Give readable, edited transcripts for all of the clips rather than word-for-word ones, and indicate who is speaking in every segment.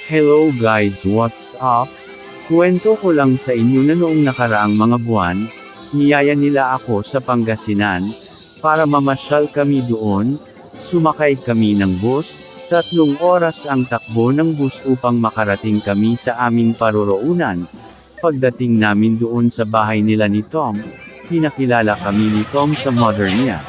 Speaker 1: Hello guys, what's up? Kwento ko lang sa inyo na noong nakaraang mga buwan, niyaya nila ako sa Pangasinan, para mamasyal kami doon, sumakay kami ng bus, 3 oras ang takbo ng bus upang makarating kami sa aming paroroonan. Pagdating namin doon sa bahay nila ni Tom, pinakilala kami ni Tom sa mother niya.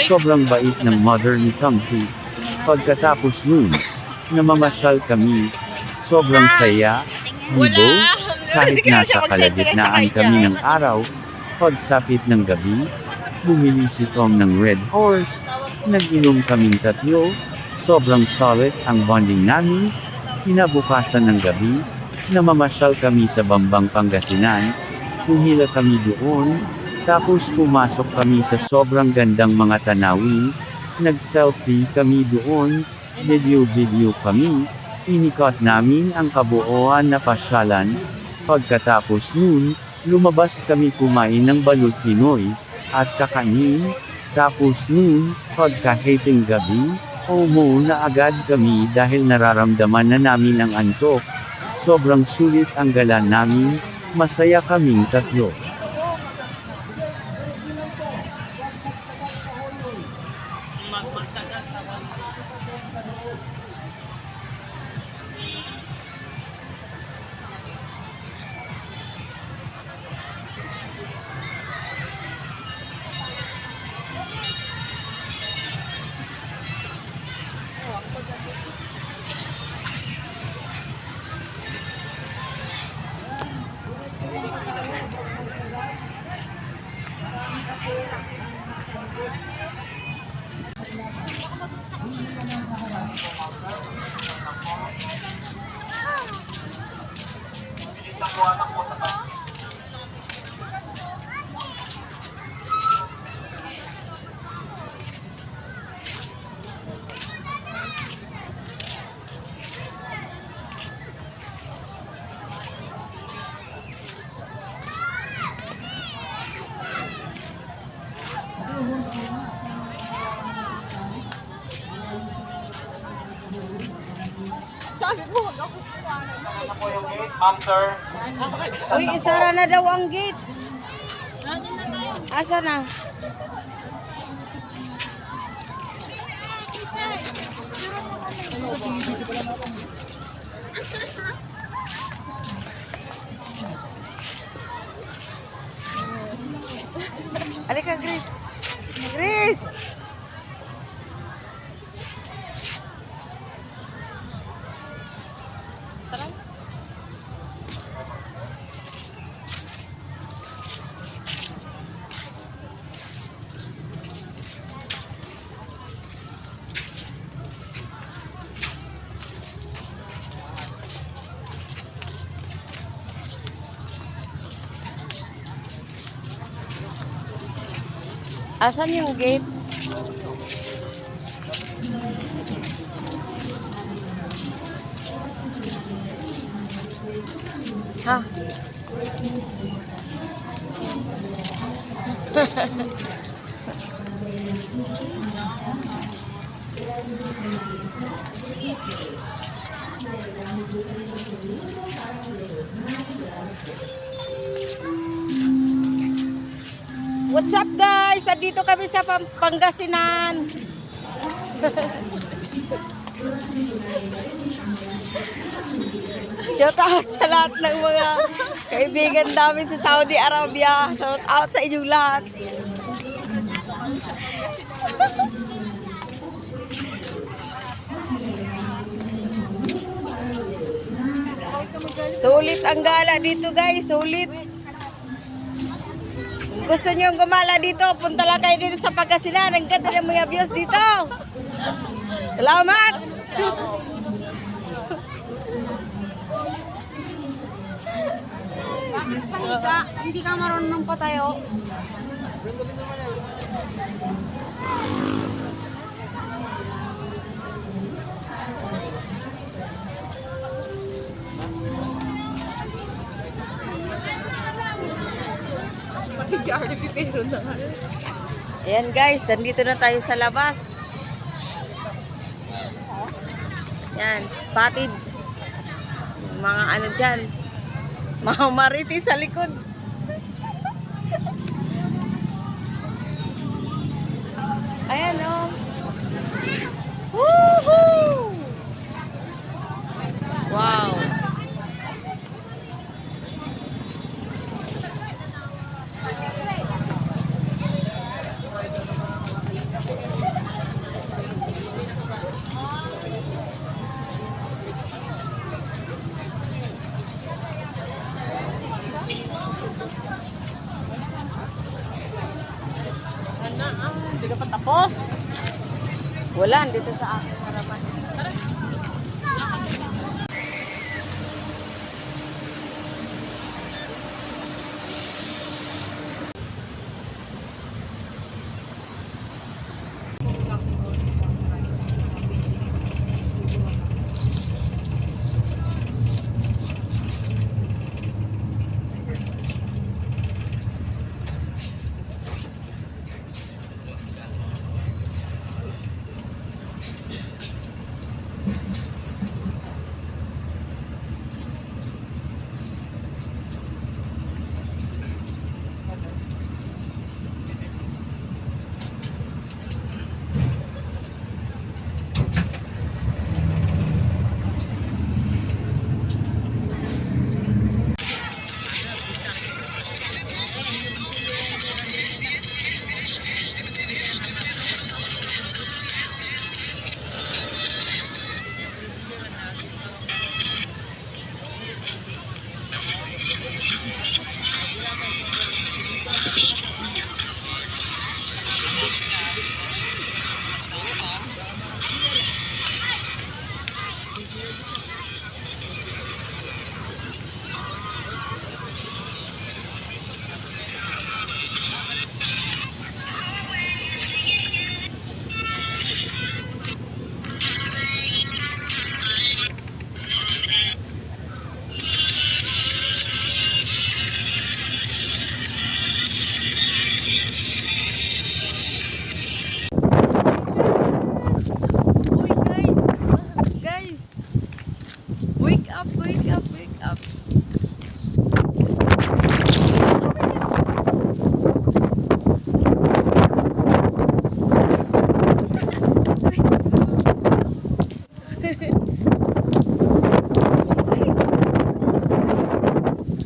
Speaker 1: Sobrang bait ng mother ni Tom si. Pagkatapos nun, namamasyal kami. Sobrang saya, libo, kahit nasa kalagitnaan kami ng araw, pagsapit ng gabi, bumili si Tom ng Red Horse, nag-inom kaming 3, sobrang solid ang bonding namin, kinabukasan ng gabi, namamasyal kami sa Bambang Pangasinan, humila kami doon, tapos pumasok kami sa sobrang gandang mga tanawin, nag-selfie kami doon, video kami, inikot namin ang kabuoan na pasyalan. Pagkatapos nun, lumabas kami kumain ng balut Pinoy, at kakanin. Tapos nun, pagkahiting gabi, umo na agad kami dahil nararamdaman na namin ang antok. Sobrang sulit ang gala namin, masaya kaming 3.
Speaker 2: Sabi mo, huwag ako
Speaker 3: Ano po yung gate, ma'am, sir?
Speaker 2: Uy, isara na daw ang gate. Asa na? Halika, Grace. Grace! Asan yung gate? Ha? What's up guys? Andito kami sa Pangasinan. Shout out sa lahat ng mga kaibigan namin sa Saudi Arabia. Shout out sa inyong lahat. Sulit ang gala dito guys, sulit. Gusto nyo gumala dito, punta lang kayo dito sa Pangasinan. Ang ganda ng mga views dito. Salamat!
Speaker 4: Salika, hindi ka marunong patayo.
Speaker 2: Ayan guys, nandito na tayo sa labas. Yan, spotted. Mga ano dyan. Mga marites sa likod. Ayan oh. Woohoo! Wow.
Speaker 4: Hindi ka pa tapos.
Speaker 2: Wala, dito sa akin harapan. Uy, guys, wake up, wake up, wake up.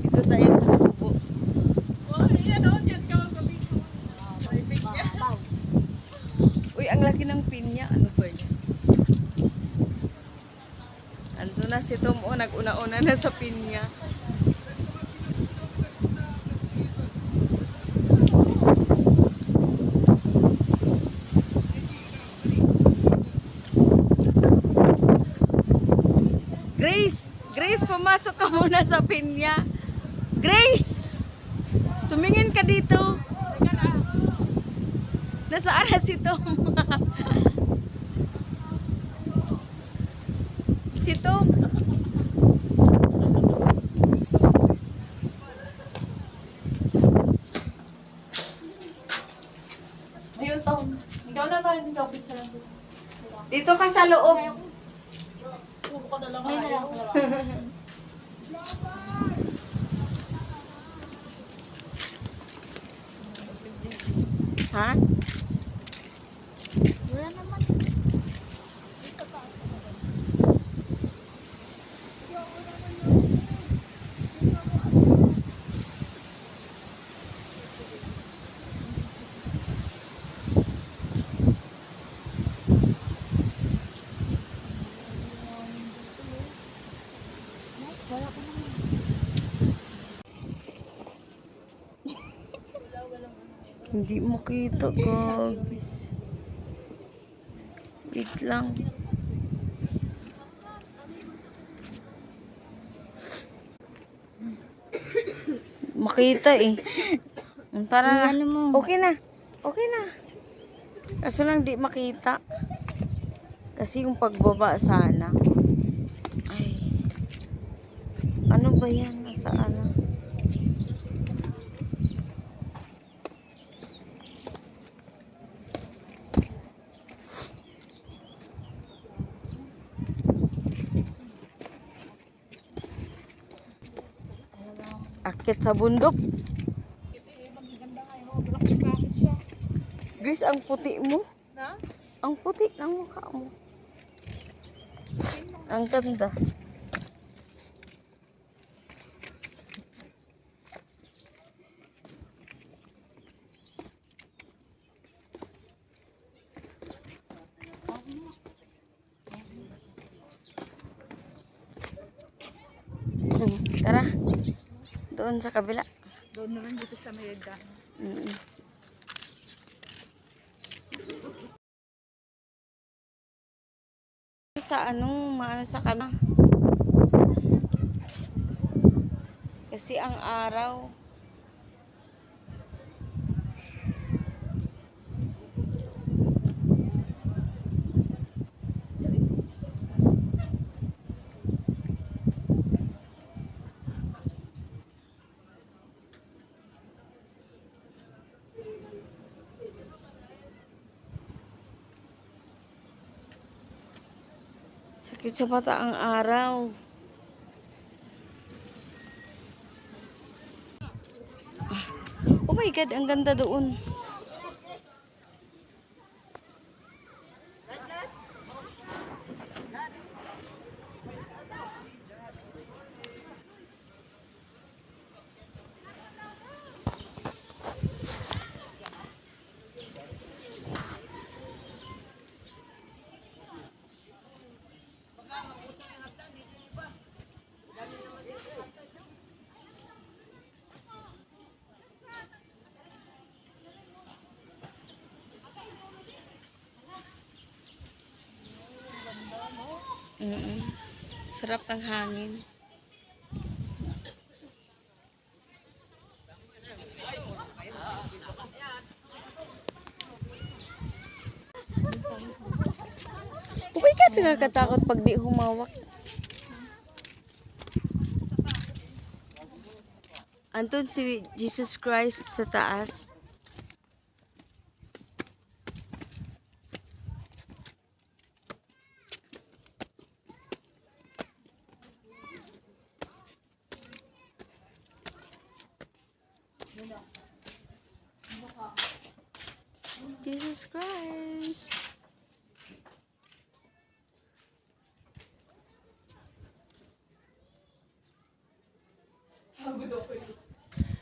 Speaker 2: Dito tayo sa kubo. Uy, ang laki ng pinya. Ano ba yan? Ando na si Tom. O, nag-una-una na sa pinya. Grace! Grace, pumasok ka muna sa pinya. Grace! Tumingin ka dito. Nasaan na si Tom? Si Tom.
Speaker 4: Ayun, Tom. Ikaw naman, ikaw picture lang.
Speaker 2: Dito ka sa loob.
Speaker 4: Puro ko na lang ayaw.
Speaker 2: Ha?
Speaker 4: Wala naman.
Speaker 2: Hindi mo kita, guys. Wait lang. Makita eh. Tara na. Okay na. Okay na. Kaso lang di makita. Kasi yung pagbaba sana. Ay. Ano ba yan? Nasaan na? Akit sa bundok. Grace, ang puti mo.
Speaker 4: Na?
Speaker 2: Ang puti ng mukha mo. Ang ganda. Tara. Doon sa kabila.
Speaker 4: Doon naman dito sa Merida.
Speaker 2: Mm. Sa maano sa kama. Kasi ang araw. Sakit sa mata ang araw. Oh my God, ang ganda doon. Sarap ng hangin. Uy, ka nakakatakot pag di humawak. Andun si Jesus Christ sa taas. Jesus Christ.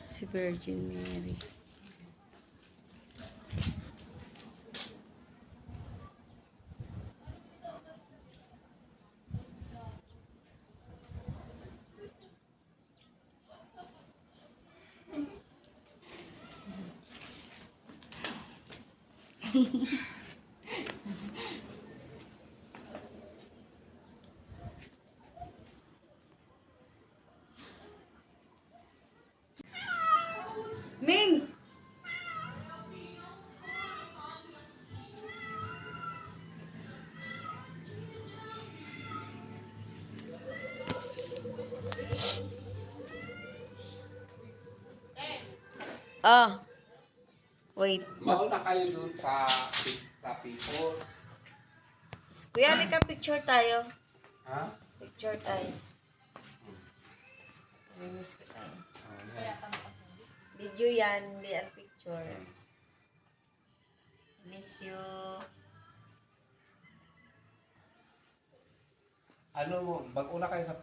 Speaker 2: Si Virgin Mary. Ming! Ah. Wait.
Speaker 5: Mauna kayo dun sa peoples.
Speaker 2: Kuya, lika picture tayo.
Speaker 5: Ha?
Speaker 2: Picture tayo. Miss ko tayo. Video yan, hindi ang picture. Miss you.
Speaker 5: Ano mo, mag-una kayo sa